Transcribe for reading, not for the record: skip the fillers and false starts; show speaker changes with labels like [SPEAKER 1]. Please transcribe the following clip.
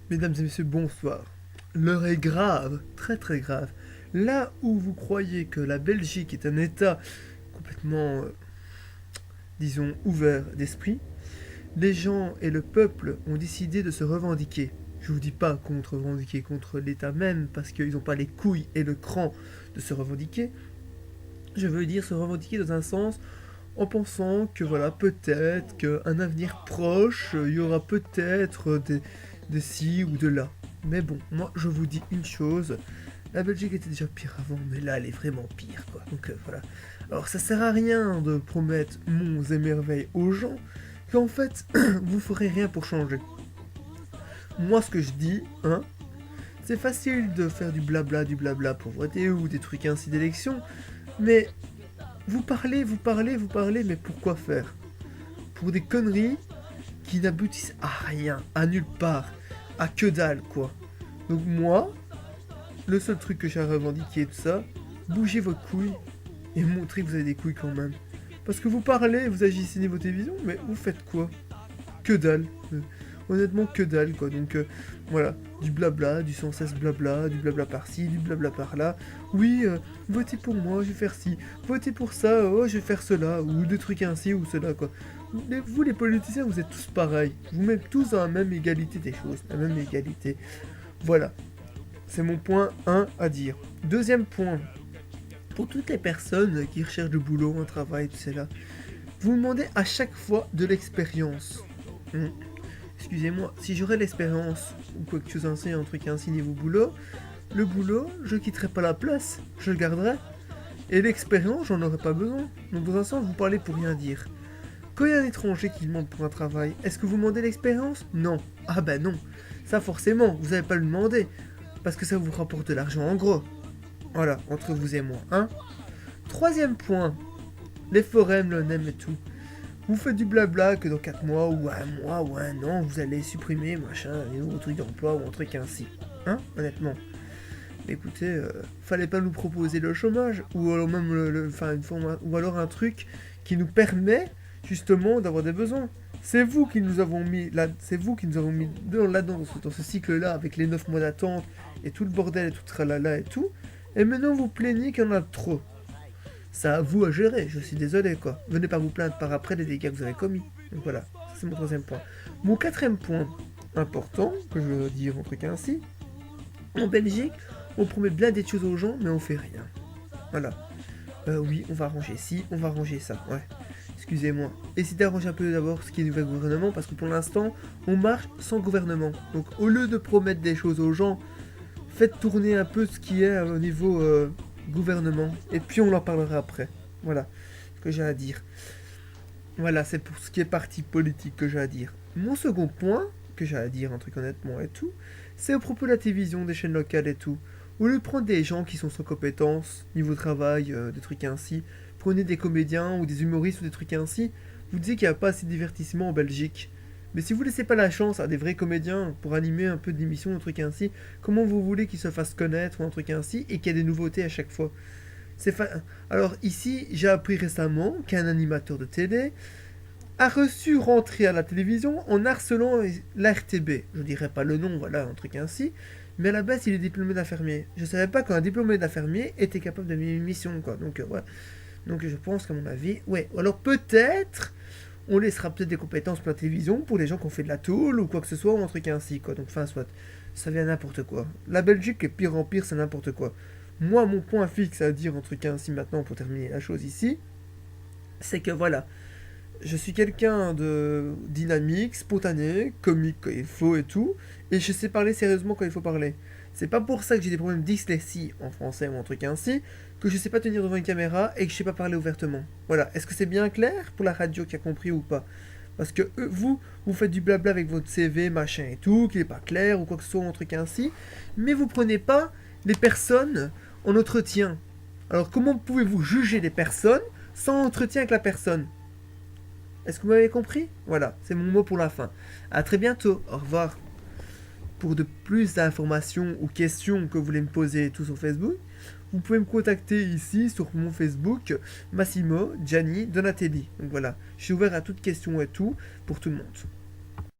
[SPEAKER 1] Mesdames et messieurs, bonsoir. L'heure est grave, très très grave. Là où vous croyez que la Belgique est un État complètement, disons, ouvert d'esprit, les gens et le peuple ont décidé de se revendiquer. Je vous dis pas contre revendiquer contre l'État même, parce qu'ils n'ont pas les couilles et le cran de se revendiquer. Je veux dire se revendiquer dans un sens en pensant que voilà, peut-être qu'un avenir proche, il y aura peut-être des ci ou de là. Mais bon, moi je vous dis une chose, la Belgique était déjà pire avant, mais là elle est vraiment pire quoi. Donc voilà. Alors ça sert à rien de promettre monts et merveilles aux gens, qu'en fait vous ferez rien pour changer. Moi ce que je dis, hein, c'est facile de faire du blabla pour voter ou des trucs ainsi d'élection, mais vous parlez, vous parlez, vous parlez, mais pourquoi faire? Pour des conneries qui n'aboutissent à rien, à nulle part, à que dalle, quoi. Donc moi, le seul truc que j'ai à revendiquer de ça, bougez vos couilles et montrez que vous avez des couilles quand même. Parce que vous parlez, vous agissez niveau télévision, mais vous faites quoi? Que dalle. Honnêtement, que dalle, quoi. Donc, voilà. Du blabla, du sans cesse blabla, du blabla par-ci, du blabla par-là. Oui, votez pour moi, je vais faire ci. Votez pour ça, oh, je vais faire cela. Ou des trucs ainsi ou cela, quoi. Vous, les politiciens, vous êtes tous pareils. Vous mettez tous dans la même égalité des choses. La même égalité. Voilà. C'est mon point 1 à dire. Deuxième point. Pour toutes les personnes qui recherchent du boulot, un travail, tout cela, vous demandez à chaque fois de l'expérience. Hmm. Excusez-moi, si j'aurais l'expérience ou quelque chose ainsi, un truc ainsi niveau boulot, le boulot, je quitterai pas la place, je le garderai. Et l'expérience, j'en aurais pas besoin. Donc dans un sens, vous parlez pour rien dire. Quand il y a un étranger qui demande pour un travail, est-ce que vous demandez l'expérience? Non. Ah bah non. Ça forcément, vous n'allez pas le demander. Parce que ça vous rapporte de l'argent en gros. Voilà, entre vous et moi, hein. Troisième point, les forums, le NEM et tout. Vous faites du blabla que dans 4 mois, ou un mois, ou un an, vous allez supprimer, machin, un nouveau truc d'emploi, ou un truc ainsi. Hein, honnêtement. Mais écoutez, fallait pas nous proposer le chômage, ou alors même ou alors un truc qui nous permet, justement, d'avoir des besoins. C'est vous qui nous avons mis là, c'est vous qui nous avons mis là-dedans, dans ce cycle-là, avec les 9 mois d'attente, et tout le bordel, et tout le tralala et tout. Et maintenant vous plaignez qu'il y en a trop. C'est à vous à gérer, je suis désolé quoi. Venez pas vous plaindre par après des dégâts que vous avez commis. Donc voilà, ça c'est mon troisième point. Mon quatrième point important, que je veux dire en truc ainsi, en Belgique, on promet bien des choses aux gens, mais on fait rien. Voilà. Oui, on va arranger ci, on va arranger ça, ouais. Excusez-moi. Essayez d'arranger un peu d'abord ce qui est du nouvel gouvernement, parce que pour l'instant, on marche sans gouvernement. Donc au lieu de promettre des choses aux gens, faites tourner un peu ce qui est au niveau gouvernement, et puis on en parlera après. Voilà ce que j'ai à dire. Voilà, c'est pour ce qui est parti politique que j'ai à dire. Mon second point, que j'ai à dire un truc honnêtement et tout, c'est au propos de la télévision, des chaînes locales et tout. Au lieu de prendre des gens qui sont sans compétences, niveau travail, des trucs ainsi, prenez des comédiens ou des humoristes ou des trucs ainsi, vous dites qu'il n'y a pas assez de divertissement en Belgique. Mais si vous laissez pas la chance à des vrais comédiens pour animer un peu d'émissions, un truc ainsi, comment vous voulez qu'ils se fassent connaître ou un truc ainsi et qu'il y ait des nouveautés à chaque fois? Alors ici, j'ai appris récemment qu'un animateur de télé a reçu rentrer à la télévision en harcelant la RTB. Je dirais pas le nom, voilà, un truc ainsi. Mais à la base, il est diplômé d'infirmier. Je savais pas qu'un diplômé d'infirmier était capable de mener une mission, quoi. Donc, ouais. Donc, je pense qu'à mon avis, ouais. Alors, peut-être, on laissera peut-être des compétences pour la télévision pour les gens qui ont fait de la tôle ou quoi que ce soit, ou un truc ainsi, quoi. Donc, enfin, soit. Ça vient n'importe quoi. La Belgique est pire en pire, c'est n'importe quoi. Moi, mon point fixe à dire un truc ainsi maintenant pour terminer la chose ici, c'est que voilà, je suis quelqu'un de dynamique, spontané, comique quand il faut et tout, et je sais parler sérieusement quand il faut parler. C'est pas pour ça que j'ai des problèmes de dyslexie en français ou un truc ainsi, que je sais pas tenir devant une caméra et que je sais pas parler ouvertement. Voilà, est-ce que c'est bien clair pour la radio qui a compris ou pas? Parce que vous faites du blabla avec votre CV, machin et tout, qui n'est pas clair ou quoi que ce soit, un truc ainsi, mais vous prenez pas les personnes en entretien. Alors comment pouvez-vous juger les personnes sans entretien avec la personne? Est-ce que vous m'avez compris? Voilà, c'est mon mot pour la fin. A très bientôt, au revoir. Pour de plus d'informations ou questions que vous voulez me poser tout sur Facebook, vous pouvez me contacter ici sur mon Facebook, Massimo Gianni Donatelli. Donc voilà, je suis ouvert à toutes questions et tout pour tout le monde.